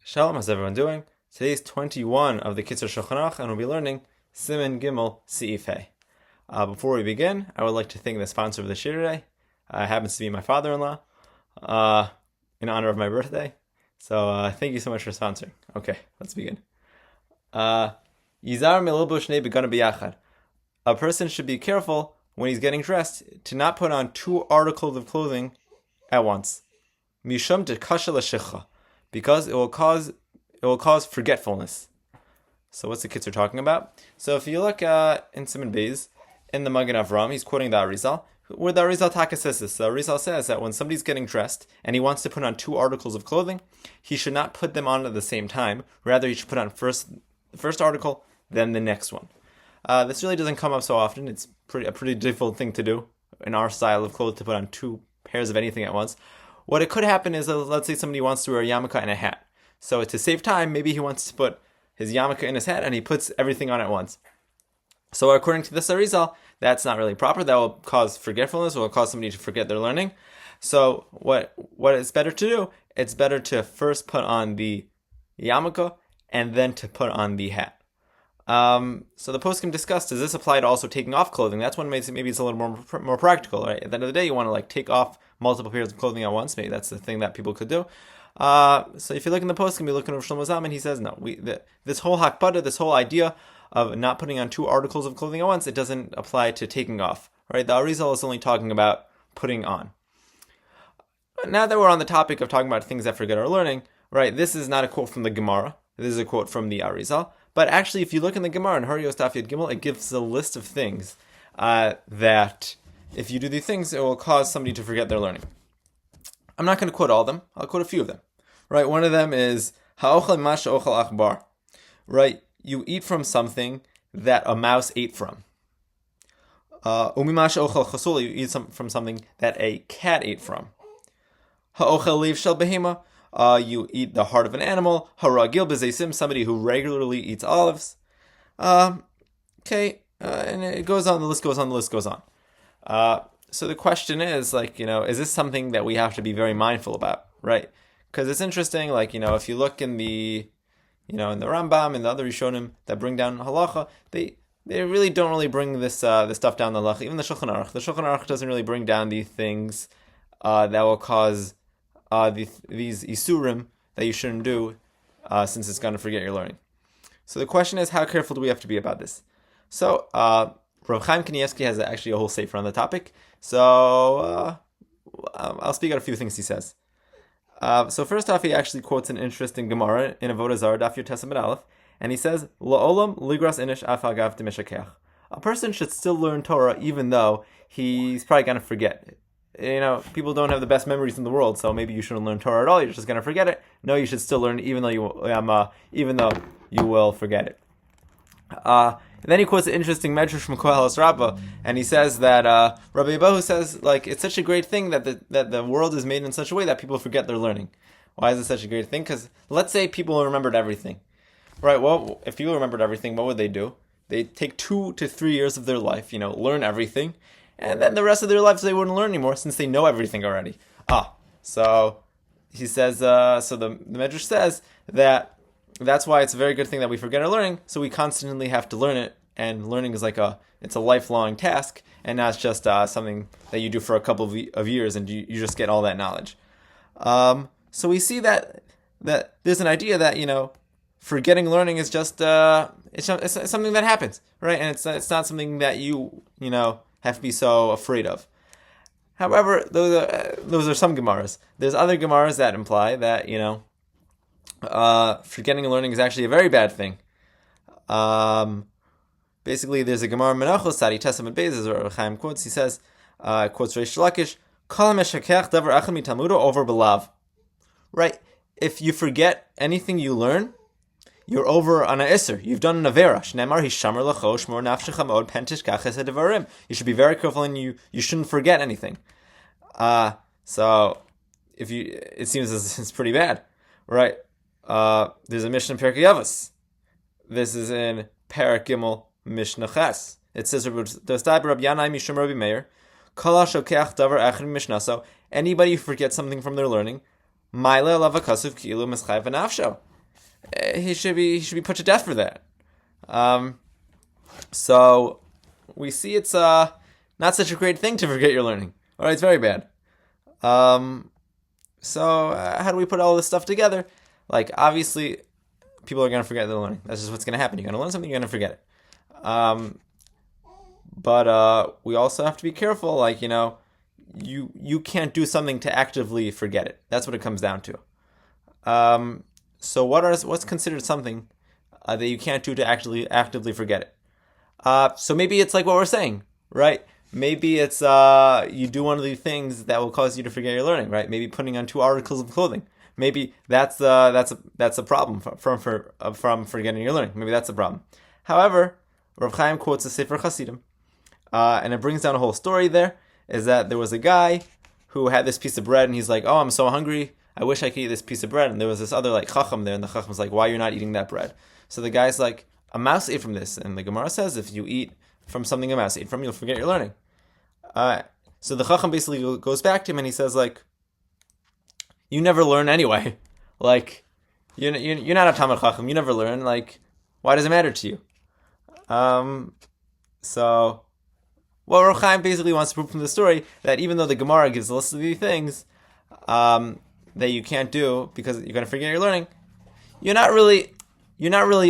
Shalom, how's everyone doing? Today's 21 of the Kitzur Shulchan, and we'll be learning Siman Gimel Seif. Before we begin, I would like to thank the sponsor of the shir today. It happens to be my father-in-law, in honor of my birthday. So thank you so much for sponsoring. Okay, let's begin. Yizar mililbo shnei begana biyachad. A person should be careful when he's getting dressed to not put on two articles of clothing at once. Mishum dekasha l'shicha. Because it will cause forgetfulness. So what's the Kitzur talking about? So if you look in Siman Beis, in the Magen Avram, he's quoting the Arizal, where the Arizal Taka says this. The Arizal says that when somebody's getting dressed and he wants to put on two articles of clothing, he should not put them on at the same time. Rather, he should put on the first article, then the next one. This really doesn't come up so often. It's a pretty difficult thing to do in our style of clothes, to put on two pairs of anything at once. What it could happen is, let's say somebody wants to wear a yarmulke and a hat. So to save time, maybe he wants to put his yarmulke in his hat and he puts everything on at once. So according to this Arizal, that's not really proper. That will cause forgetfulness, will cause somebody to forget their learning. So what it's better to do, it's better to first put on the yarmulke and then to put on the hat. So the poskim discussed, does this apply to also taking off clothing? That's one maybe it's a little more practical, right? At the end of the day, you want to take off multiple pairs of clothing at once. Maybe that's the thing that people could do. So if you look in the poskim, you look in Rav Shlomo Zalman, he says no. This whole hakpada, this whole idea of not putting on two articles of clothing at once, it doesn't apply to taking off, right? The Arizal is only talking about putting on. Now that we're on the topic of talking about things that forget our learning, right? This is not a quote from the Gemara. This is a quote from the Arizal. But actually, if you look in the Gemara in Harios Daf Yud Gimel, it gives a list of things that if you do these things, it will cause somebody to forget their learning. I'm not going to quote all of them. I'll quote a few of them. Right? One of them is Ha'ochel mash ochel achbar. Right? You eat from something that a mouse ate from. Umimash ochel chasula. You eat from something that a cat ate from. Ha'ochel leiv shel behema. You eat the heart of an animal. Haragil b'zeisim, somebody who regularly eats olives. And it goes on. The list goes on. So the question is, is this something that we have to be very mindful about, right? Because it's interesting, if you look in the, in the Rambam and the other Rishonim that bring down halacha, they really don't bring this stuff down the halacha. Even the Shulchan Aruch doesn't really bring down these things that will cause these isurim that you shouldn't do, since it's going to forget your learning. So the question is, how careful do we have to be about this? So Rav Chaim Kanievsky has actually a whole sefer on the topic. So I'll speak out a few things he says. So first off, he actually quotes an interesting Gemara in Avodah Zarah Daf Yud Tes Amud Aleph, and he says, "La'olam ligras inish af agav demishakeach." A person should still learn Torah even though he's probably going to forget. People don't have the best memories in the world, so maybe you shouldn't learn Torah at all. You're just going to forget it. No, you should still learn, even though you will forget it. And then he quotes an interesting medrash from Koheles Rabbah, and he says that Rabbi Abahu says it's such a great thing that the world is made in such a way that people forget their learning. Why is it such a great thing? Because let's say people remembered everything, right? Well, if people remembered everything, what would they do? They'd take 2 to 3 years of their life, learn everything. And then the rest of their lives they wouldn't learn anymore since they know everything already. So he says, so the Medrash says that's why it's a very good thing that we forget our learning, so we constantly have to learn it, and learning is it's a lifelong task, and not just something that you do for a couple of years and you just get all that knowledge. So we see that there's an idea that, forgetting learning is just, it's something that happens, right? And it's not something that you have to be so afraid of. However, those are some Gemaras. There's other Gemaras that imply that, forgetting learning is actually a very bad thing. Basically, there's a Gemara Menachos Sadi Testament Beis, where Chaim quotes. He says, quotes Reish Lakish, "Kol meshakech davar echad mitalmudo over belav." Right? If you forget anything you learn, you're over on a iser. You've done an avera. Shneimar hishamar lacho shmor nafshecha meod pentish kaches devarim. You should be very careful, and you shouldn't forget anything. So it seems it's pretty bad, right? There's a Mishnah in Perkei Avos. This is in Perek Gimel Mishnah Ches. It says, so anybody who forgets something from their learning, he should be put to death for that. So we see it's not such a great thing to forget your learning. All right, it's very bad. So how do we put all this stuff together? Like, obviously, people are going to forget their learning. That's just what's going to happen. You're going to learn something, you're going to forget it. But we also have to be careful. Like, you can't do something to actively forget it. That's what it comes down to. So what's considered something that you can't do to actually actively forget it? So maybe it's like what we're saying, right? Maybe it's you do one of the things that will cause you to forget your learning, right? Maybe putting on 2 articles of clothing. Maybe that's a problem from forgetting your learning. Maybe that's a problem. However, Rav Chaim quotes a Sefer Chasidim, and it brings down a whole story. There is that there was a guy who had this piece of bread, and he's like, "Oh, I'm so hungry. I wish I could eat this piece of bread." And there was this other Chacham there, and the Chacham's like, "Why are you not eating that bread?" So the guy's like, "A mouse ate from this," and the Gemara says, if you eat from something a mouse ate from, you'll forget your learning. So the Chacham basically goes back to him and he says, like, you never learn anyway. Like, you're not a Talmid Chacham. You never learn. Like, why does it matter to you? So what Rav Chaim basically wants to prove from the story, that even though the Gemara gives a list of these things that you can't do because you're going to forget your learning, you're not really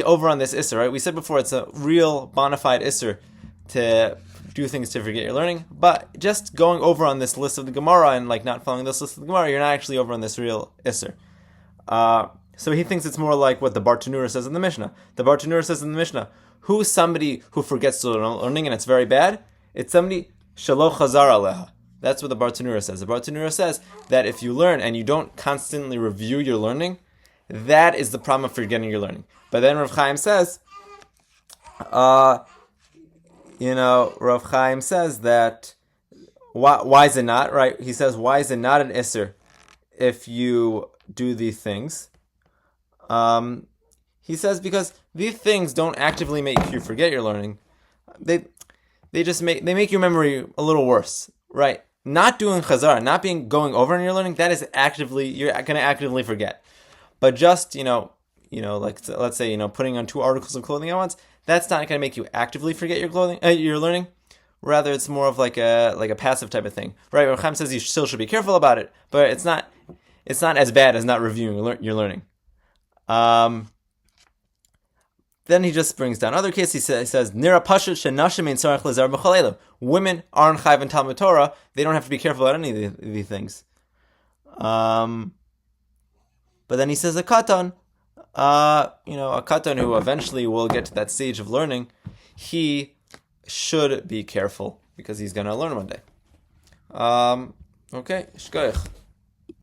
over on this Isser, right? We said before it's a real bona fide Isser to do things to forget your learning, but just going over on this list of the Gemara and like not following this list of the Gemara, you're not actually over on this real Isser. So he thinks it's more like what the Bar Tanura says in the Mishnah. The Bar Tanura says in the Mishnah, who's somebody who forgets to learning and it's very bad? It's somebody shelo chazar aleha. That's what the Bar Tanura says. The Bar Tanura says that if you learn and you don't constantly review your learning, that is the problem of forgetting your learning. But then Rav Chaim says, Rav Chaim says that why is it not, right? He says, why is it not an Isser if you do these things? He says because these things don't actively make you forget your learning. They make your memory a little worse, right? Not doing chazara, not going over in your learning, that is you're going to actively forget. But just, like let's say, putting on 2 articles of clothing at once, that's not going to make you actively forget your learning. Rather, it's more of like a passive type of thing, right? Rav Chaim says you still should be careful about it, but it's not as bad as not reviewing your learning. Then he just brings down other cases. He says, "Nira pashut shenashim ein tzarich lezar b'chol." Women aren't chayv in Talmud Torah; they don't have to be careful about any of these things. But then he says a katan, a katan who eventually will get to that stage of learning, he should be careful because he's going to learn one day. Okay, shkoyach.